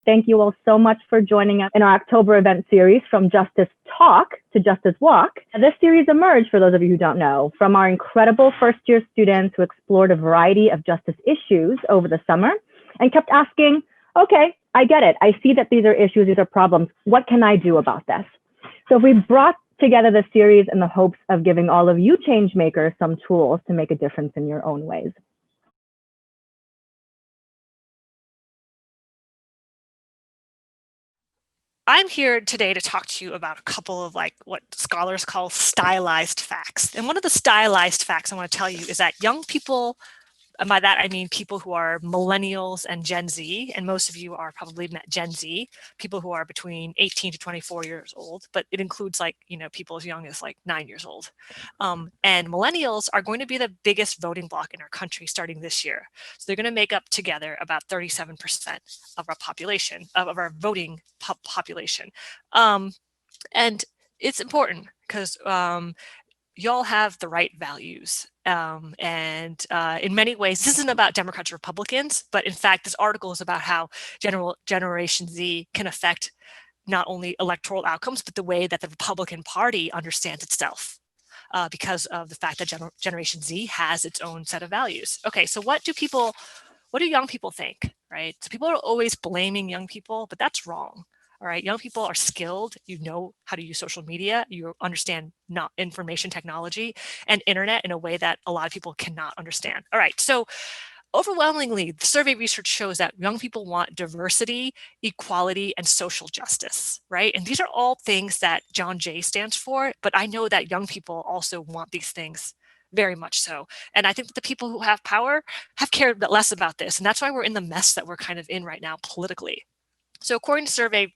Thank you all so much for joining us in our October event series, From Justice Talk to Justice Walk. This series emerged, for those of you who don't know, from our incredible first-year students who explored a variety of justice issues over the summer and kept asking, okay, I get it. I see that these are issues, these are problems. What can I do about this? So we brought together this series in the hopes of giving all of you change makers some tools to make a difference in your own ways. I'm here today to talk to you about a couple of what scholars call stylized facts. And one of the stylized facts I want to tell you is that young people, and by that I mean people who are millennials and Gen Z, and most of you are probably Gen Z, people who are between 18 to 24 years old, but it includes people as young as 9 years old. And millennials are going to be the biggest voting bloc in our country starting this year. So they're going to make up together about 37% of our population, of our voting population. And it's important because y'all have the right values. In many ways, this isn't about Democrats or Republicans, but in fact, this article is about how Generation Z can affect not only electoral outcomes, but the way that the Republican Party understands itself because of the fact that Generation Z has its own set of values. Okay, so what do young people think, right? So people are always blaming young people, but that's wrong. All right, young people are skilled. You know how to use social media. You understand not information technology and internet in a way that a lot of people cannot understand. All right, so overwhelmingly, the survey research shows that young people want diversity, equality, and social justice, right? And these are all things that John Jay stands for, but I know that young people also want these things very much so. And I think that the people who have power have cared less about this. And that's why we're in the mess that we're kind of in right now politically. So according to survey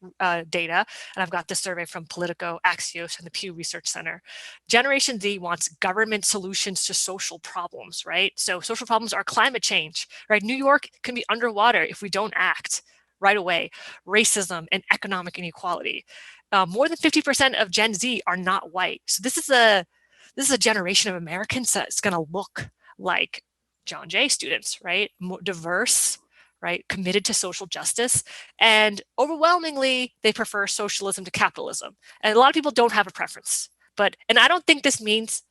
data, and I've got this survey from Politico, Axios, and the Pew Research Center, Generation Z wants government solutions to social problems, right? So social problems are climate change, right? New York can be underwater if we don't act right away. Racism and economic inequality. More than 50% of Gen Z are not white. So this is a generation of Americans that's going to look like John Jay students, right? More diverse, right? Committed to social justice. And overwhelmingly, they prefer socialism to capitalism. And a lot of people don't have a preference. And I don't think this means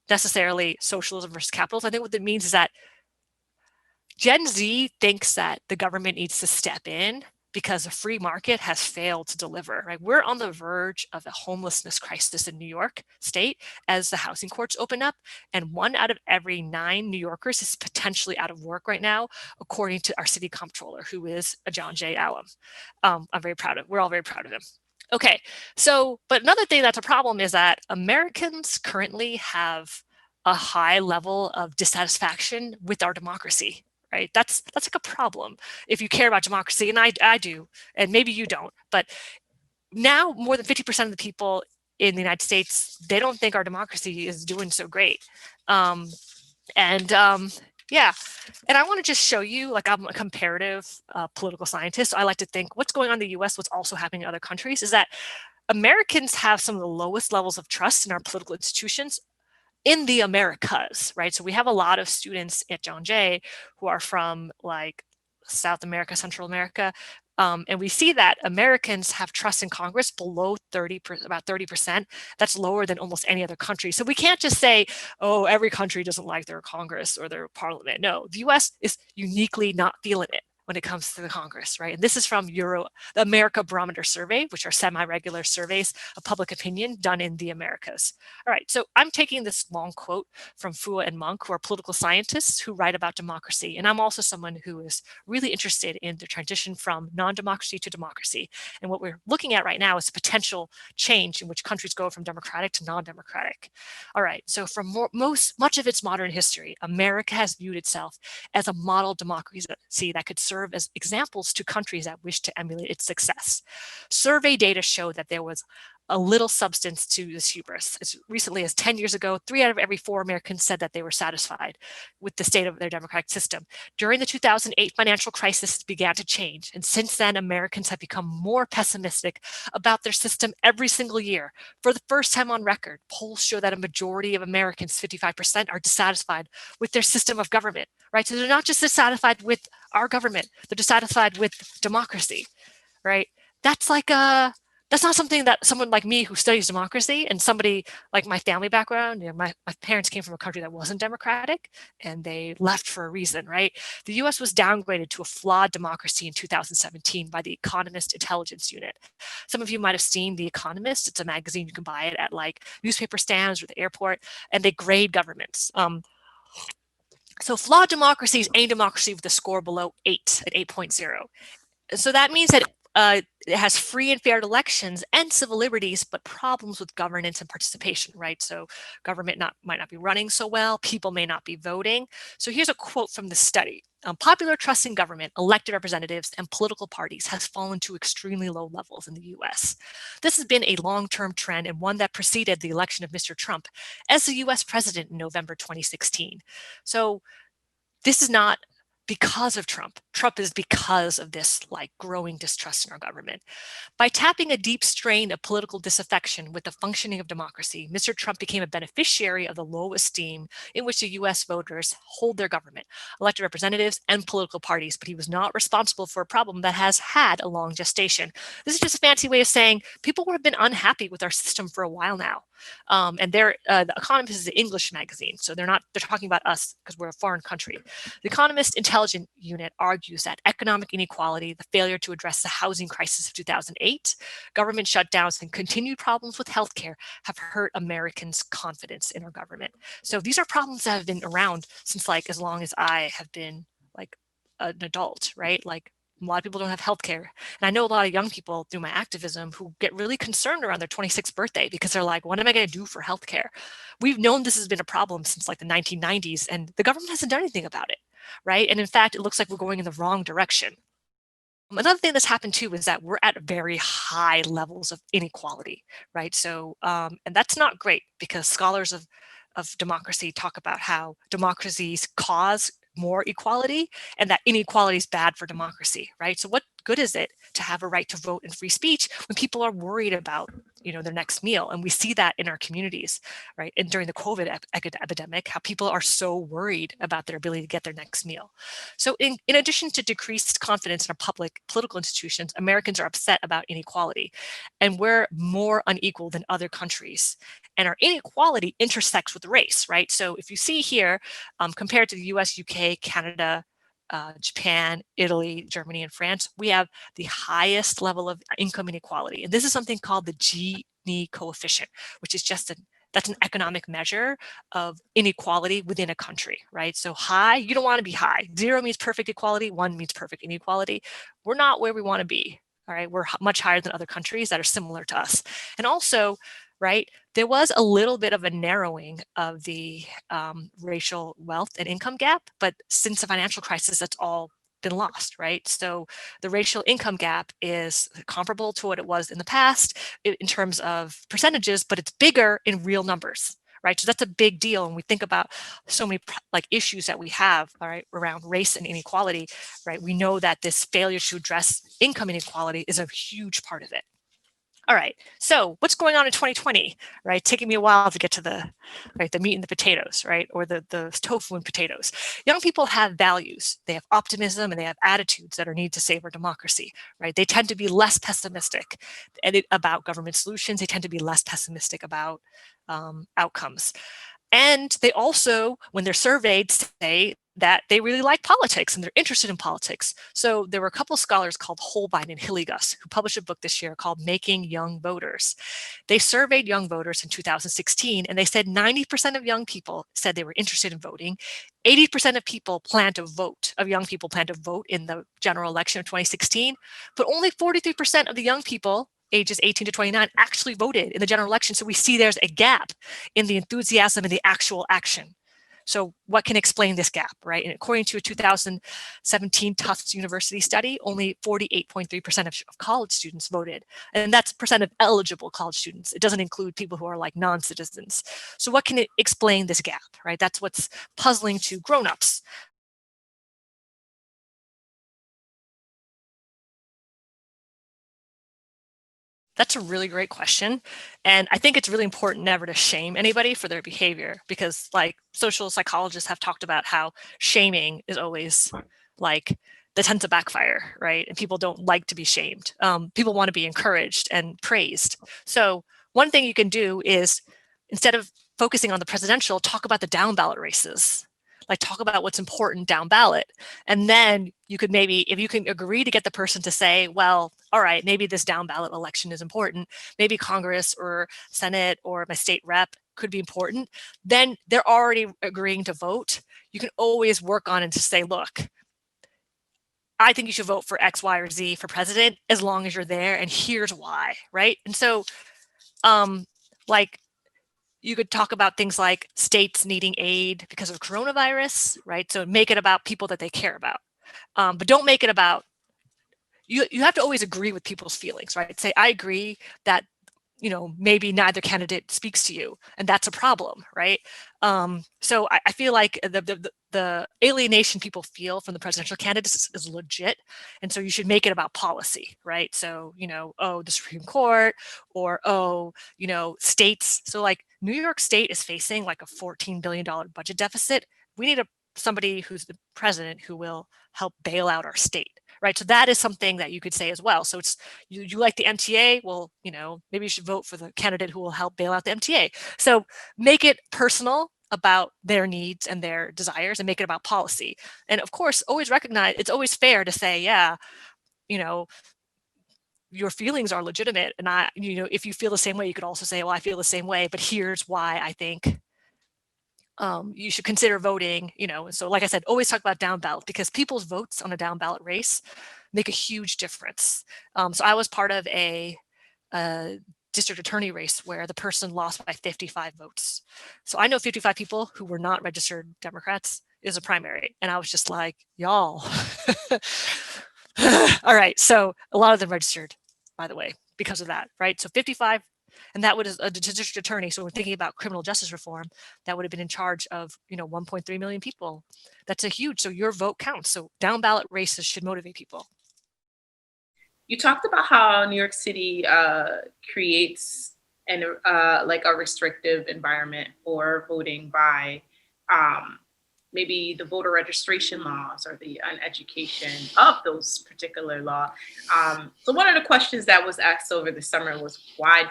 necessarily socialism versus capitalism. I think what it means is that Gen Z thinks that the government needs to step in because the free market has failed to deliver, right? We're on the verge of a homelessness crisis in New York State as the housing courts open up, and 1 out of every 9 New Yorkers is potentially out of work right now, according to our city comptroller, who is a John Jay alum. We're all very proud of him. Okay, but another thing that's a problem is that Americans currently have a high level of dissatisfaction with our democracy. Right? That's like a problem if you care about democracy, and I do, and maybe you don't. But now more than 50% of the people in the United States, they don't think our democracy is doing so great. Yeah, and I want to just show you, I'm a comparative political scientist. So I like to think what's going on in the U.S., what's also happening in other countries, is that Americans have some of the lowest levels of trust in our political institutions in the Americas, right? So we have a lot of students at John Jay who are from South America, Central America, and we see that Americans have trust in Congress below about 30%. That's lower than almost any other country. So we can't just say, oh, every country doesn't like their Congress or their parliament. No, the US is uniquely not feeling it when it comes to the Congress, right? And this is from the America Barometer Survey, which are semi-regular surveys of public opinion done in the Americas. All right, so I'm taking this long quote from Fua and Monk, who are political scientists who write about democracy. And I'm also someone who is really interested in the transition from non-democracy to democracy. And what we're looking at right now is a potential change in which countries go from democratic to non-democratic. All right, so for much of its modern history, America has viewed itself as a model democracy that could serve as examples to countries that wish to emulate its success. Survey data show that there was a little substance to this hubris. As recently as 10 years ago, 3 out of every 4 Americans said that they were satisfied with the state of their democratic system. During the 2008 financial crisis, it began to change. And since then, Americans have become more pessimistic about their system every single year. For the first time on record, polls show that a majority of Americans, 55%, are dissatisfied with their system of government, right? So they're not just dissatisfied with our government, they're dissatisfied with democracy. right? That's like that's not something that someone like me who studies democracy and somebody like my family background, my parents came from a country that wasn't democratic and they left for a reason, right? The US was downgraded to a flawed democracy in 2017 by the Economist Intelligence Unit. Some of you might have seen The Economist. It's a magazine, you can buy it at like newspaper stands or the airport, and they grade governments. So flawed democracy is any democracy with a score below 8 at 8.0. So that means that it has free and fair elections and civil liberties, but problems with governance and participation, right? So government might not be running so well, people may not be voting. So here's a quote from the study. Popular trust in government, elected representatives, and political parties has fallen to extremely low levels in the US. This has been a long-term trend and one that preceded the election of Mr. Trump as the US president in November 2016. So this is not because of Trump. Trump is because of this like growing distrust in our government. By tapping a deep strain of political disaffection with the functioning of democracy, Mr. Trump became a beneficiary of the low esteem in which the US voters hold their government, elected representatives, and political parties, but he was not responsible for a problem that has had a long gestation. This is just a fancy way of saying people have been unhappy with our system for a while now. And The Economist is an English magazine, so they're talking about us because we're a foreign country. The Economist Intelligence Unit argues that economic inequality, the failure to address the housing crisis of 2008, government shutdowns, and continued problems with healthcare have hurt Americans' confidence in our government. So these are problems that have been around since like as long as I have been like an adult, right? Like a lot of people don't have healthcare. And I know a lot of young people through my activism who get really concerned around their 26th birthday because they're like, what am I going to do for healthcare? We've known this has been a problem since like the 1990s, and the government hasn't done anything about it, right? And in fact, it looks like we're going in the wrong direction. Another thing that's happened too is that we're at very high levels of inequality, right? So, and that's not great because scholars of democracy talk about how democracies cause more equality and that inequality is bad for democracy, right? So what good is it to have a right to vote and free speech when people are worried about their next meal? And we see that in our communities, right? And during the COVID epidemic, how people are so worried about their ability to get their next meal. So in addition to decreased confidence in our public political institutions, Americans are upset about inequality, and we're more unequal than other countries. And our inequality intersects with race, right? So if you see here, compared to the US, UK, Canada, Japan, Italy, Germany, and France, we have the highest level of income inequality. And this is something called the Gini coefficient, which is that's an economic measure of inequality within a country, right? So high, you don't want to be high. 0 means perfect equality, 1 means perfect inequality. We're not where we want to be, all right? We're much higher than other countries that are similar to us. And also, right, there was a little bit of a narrowing of the racial wealth and income gap, but since the financial crisis, that's all been lost, right? So the racial income gap is comparable to what it was in the past in terms of percentages, but it's bigger in real numbers, right? So that's a big deal. And we think about so many like issues that we have, all right, around race and inequality, right? We know that this failure to address income inequality is a huge part of it. All right, so what's going on in 2020, right? Taking me a while to get to the meat and the potatoes, right? Or the tofu and potatoes. Young people have values, they have optimism, and they have attitudes that are needed to save our democracy, right? They tend to be less pessimistic about government solutions. They tend to be less pessimistic about outcomes. And they also, when they're surveyed, say that they really like politics and they're interested in politics. So there were a couple of scholars called Holbein and Hilligus who published a book this year called Making Young Voters. They surveyed young voters in 2016, and they said 90% of young people said they were interested in voting. 80% of young people plan to vote in the general election of 2016, but only 43% of the young people ages 18 to 29 actually voted in the general election. So we see there's a gap in the enthusiasm and the actual action. So what can explain this gap, right? And according to a 2017 Tufts University study, only 48.3% of college students voted. And that's percent of eligible college students. It doesn't include people who are like non-citizens. So what can explain this gap, right? That's what's puzzling to grown-ups. That's a really great question. And I think it's really important never to shame anybody for their behavior, because like social psychologists have talked about how shaming is always like that tends to backfire, right? And people don't like to be shamed. People want to be encouraged and praised. So one thing you can do is, instead of focusing on the presidential, talk about the down ballot races. Like, talk about what's important down ballot. And then you could maybe, if you can agree to get the person to say, well, all right, maybe this down ballot election is important. Maybe Congress or Senate or my state rep could be important. Then they're already agreeing to vote. You can always work on it to say, look, I think you should vote for X, Y, or Z for president as long as you're there, and here's why, right? And so, like, you could talk about things like states needing aid because of coronavirus, right? So make it about people that they care about, but don't make it about, you have to always agree with people's feelings, right? Say, I agree that, maybe neither candidate speaks to you, and that's a problem, right? So I feel like the alienation people feel from the presidential candidates is legit, and so you should make it about policy, right? So, oh, the Supreme Court, or states. So like New York State is facing like a $14 billion budget deficit. We need somebody who's the president who will help bail out our state. Right. So that is something that you could say as well. So it's, you like the MTA? Well, maybe you should vote for the candidate who will help bail out the MTA. So make it personal about their needs and their desires, and make it about policy. And of course, always recognize it's always fair to say, yeah, your feelings are legitimate. And if you feel the same way, you could also say, well, I feel the same way, but here's why I think you should consider voting, So like I said, always talk about down ballot, because people's votes on a down ballot race make a huge difference. So I was part of a district attorney race where the person lost by 55 votes. So I know 55 people who were not registered Democrats is a primary. And I was just like, y'all. All right. So a lot of them registered, by the way, because of that, right? So 55. And that would, a district attorney, so we're thinking about criminal justice reform, that would have been in charge of 1.3 million people. That's a huge, so your vote counts. So down ballot races should motivate people. You talked about how New York City creates like a restrictive environment for voting by maybe the voter registration laws or the uneducation of those particular law. So one of the questions that was asked over the summer was, why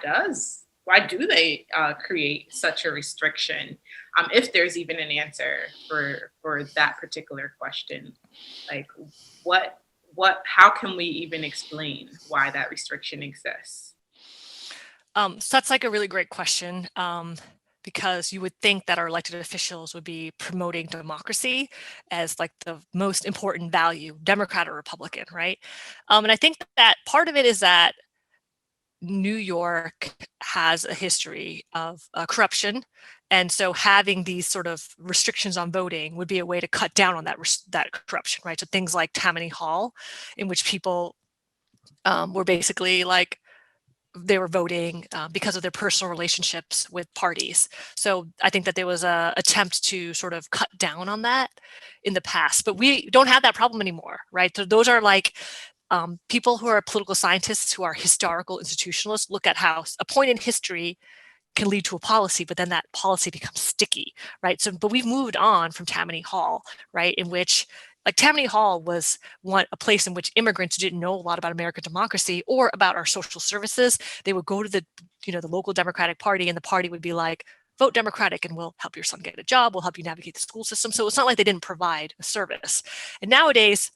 do they create such a restriction? If there's even an answer for that particular question, like how can we even explain why that restriction exists? So that's like a really great question. Because you would think that our elected officials would be promoting democracy as like the most important value, Democrat or Republican, right? And I think that part of it is that New York has a history of corruption. And so having these sort of restrictions on voting would be a way to cut down on that corruption, right? So things like Tammany Hall, in which people were basically like, they were voting because of their personal relationships with parties. So I think that there was a attempt to sort of cut down on that in the past, but we don't have that problem anymore, right? So those are like people who are political scientists, who are historical institutionalists, look at how a point in history can lead to a policy, but then that policy becomes sticky, right? So, but we've moved on from Tammany Hall, right? In which, like, Tammany Hall was a place in which immigrants didn't know a lot about American democracy or about our social services. They would go to the local Democratic Party, and the party would be like, vote Democratic and we'll help your son get a job. We'll help you navigate the school system. So it's not like they didn't provide a service. And nowadays,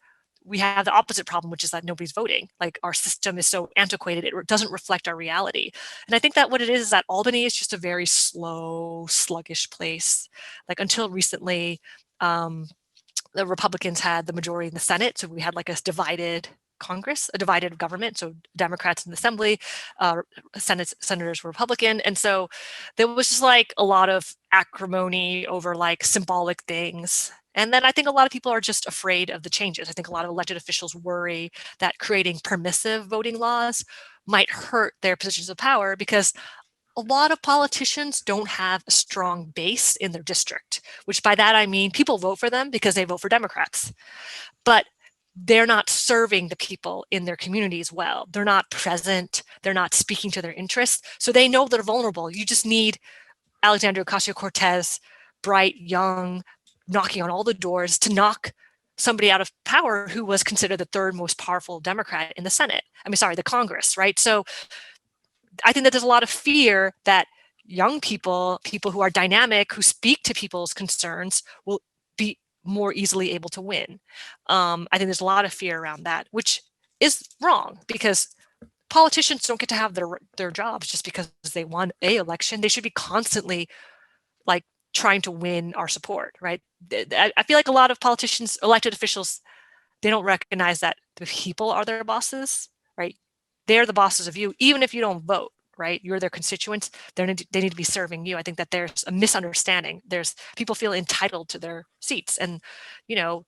we have the opposite problem, which is that nobody's voting. Like, our system is so antiquated, it doesn't reflect our reality. And I think that what it is that Albany is just a very slow, sluggish place. Like, until recently, the Republicans had the majority in the Senate. So we had like a divided Congress, a divided government. So Democrats in the Assembly, senators were Republican. And so there was just like a lot of acrimony over like symbolic things. And then I think a lot of people are just afraid of the changes. I think a lot of elected officials worry that creating permissive voting laws might hurt their positions of power, because a lot of politicians don't have a strong base in their district, which by that I mean people vote for them because they vote for Democrats, but they're not serving the people in their communities well. They're not present. They're not speaking to their interests. So they know they're vulnerable. You just need Alexandria Ocasio-Cortez, bright, young, knocking on all the doors to knock somebody out of power who was considered the third most powerful Democrat in the Senate. The Congress, right? So I think that there's a lot of fear that young people who are dynamic, who speak to people's concerns, will be more easily able to win. I think there's a lot of fear around that, which is wrong, because politicians don't get to have their jobs just because they won an election. They should be constantly like trying to win our support, right? I feel like a lot of politicians, elected officials, they don't recognize that the people are their bosses, right? They're the bosses of you, even if you don't vote, right? You're their constituents. They need to be serving you. I think that there's a misunderstanding. People feel entitled to their seats. And,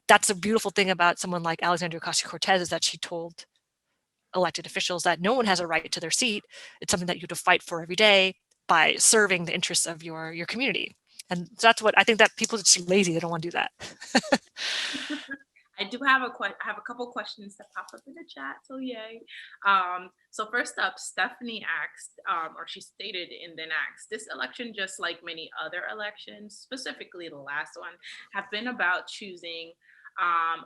that's a beautiful thing about someone like Alexandria Ocasio-Cortez, is that she told elected officials that no one has a right to their seat. It's something that you have to fight for every day by serving the interests of your community. And so that's what I think, that people are just lazy. They don't want to do that. I do have a couple questions that pop up in the chat, so yay. So first up, Stephanie asked, or she stated and then asked, this election, just like many other elections, specifically the last one, have been about choosing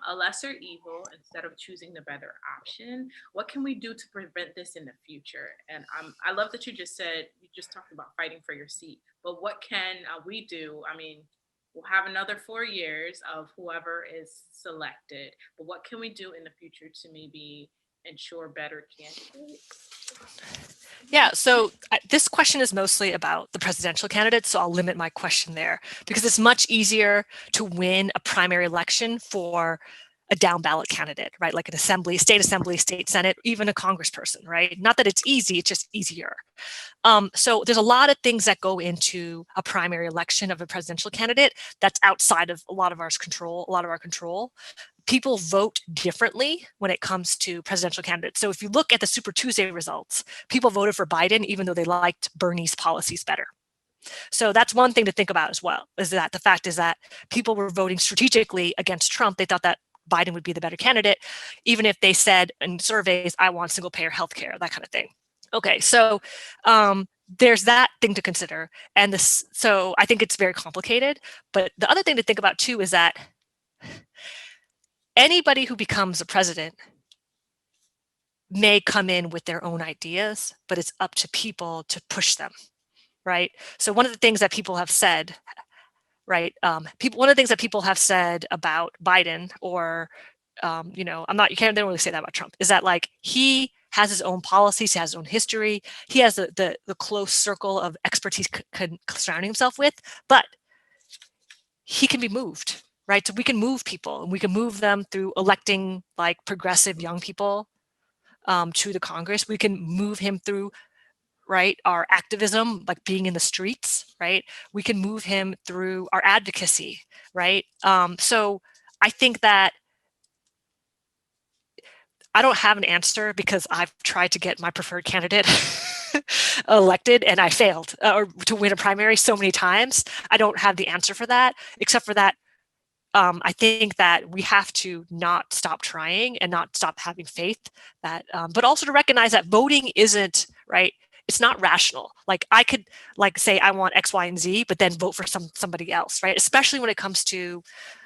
a lesser evil instead of choosing the better option. What can we do to prevent this in the future? And I love that you just talked about fighting for your seat, but what can we do? We'll have another 4 years of whoever is selected, but what can we do in the future to maybe ensure better candidates? Yeah, so this question is mostly about the presidential candidates, so I'll limit my question there, because it's much easier to win a primary election for a down ballot candidate, right? Like an assembly, state senate, even a congressperson, right? Not that it's easy, it's just easier. So there's a lot of things that go into a primary election of a presidential candidate that's outside of a lot of our control. People vote differently when it comes to presidential candidates. So if you look at the Super Tuesday results, people voted for Biden even though they liked Bernie's policies better. So that's one thing to think about as well, is that the fact is that people were voting strategically against Trump. They thought that Biden would be the better candidate, even if they said in surveys, I want single payer healthcare, that kind of thing. Okay, so there's that thing to consider. And so I think it's very complicated. But the other thing to think about too is that anybody who becomes a president may come in with their own ideas, but it's up to people to push them, right? So one of the things that people have said, right? One of the things that people have said about Biden, or they don't really say that about Trump, is that like he has his own policies, he has his own history, he has the close circle of expertise surrounding himself with, but he can be moved, right? So we can move people, and we can move them through electing like progressive young people to the Congress. We can move him through, right, our activism, like being in the streets, right? We can move him through our advocacy, right? So I think that I don't have an answer, because I've tried to get my preferred candidate elected and I failed, or to win a primary so many times. I don't have the answer for that, except for that I think that we have to not stop trying and not stop having faith, that, but also to recognize that voting isn't, right, it's not rational. Like I could say I want X, Y, and Z, but then vote for somebody else, right? Especially when it comes to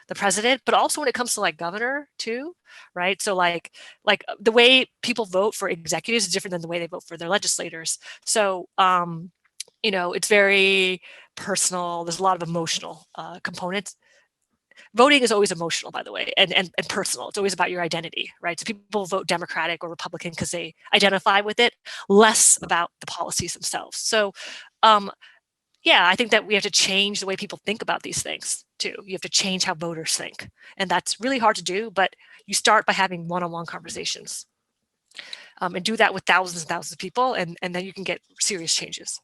the president, but also when it comes to like governor too, right? So like the way people vote for executives is different than the way they vote for their legislators. So it's very personal. There's a lot of emotional components. Voting is always emotional, by the way, and personal. It's always about your identity, right? So people vote Democratic or Republican because they identify with it, less about the policies themselves. So I think that we have to change the way people think about these things too. You have to change how voters think. And that's really hard to do, but you start by having one-on-one conversations, and do that with thousands and thousands of people, and then you can get serious changes.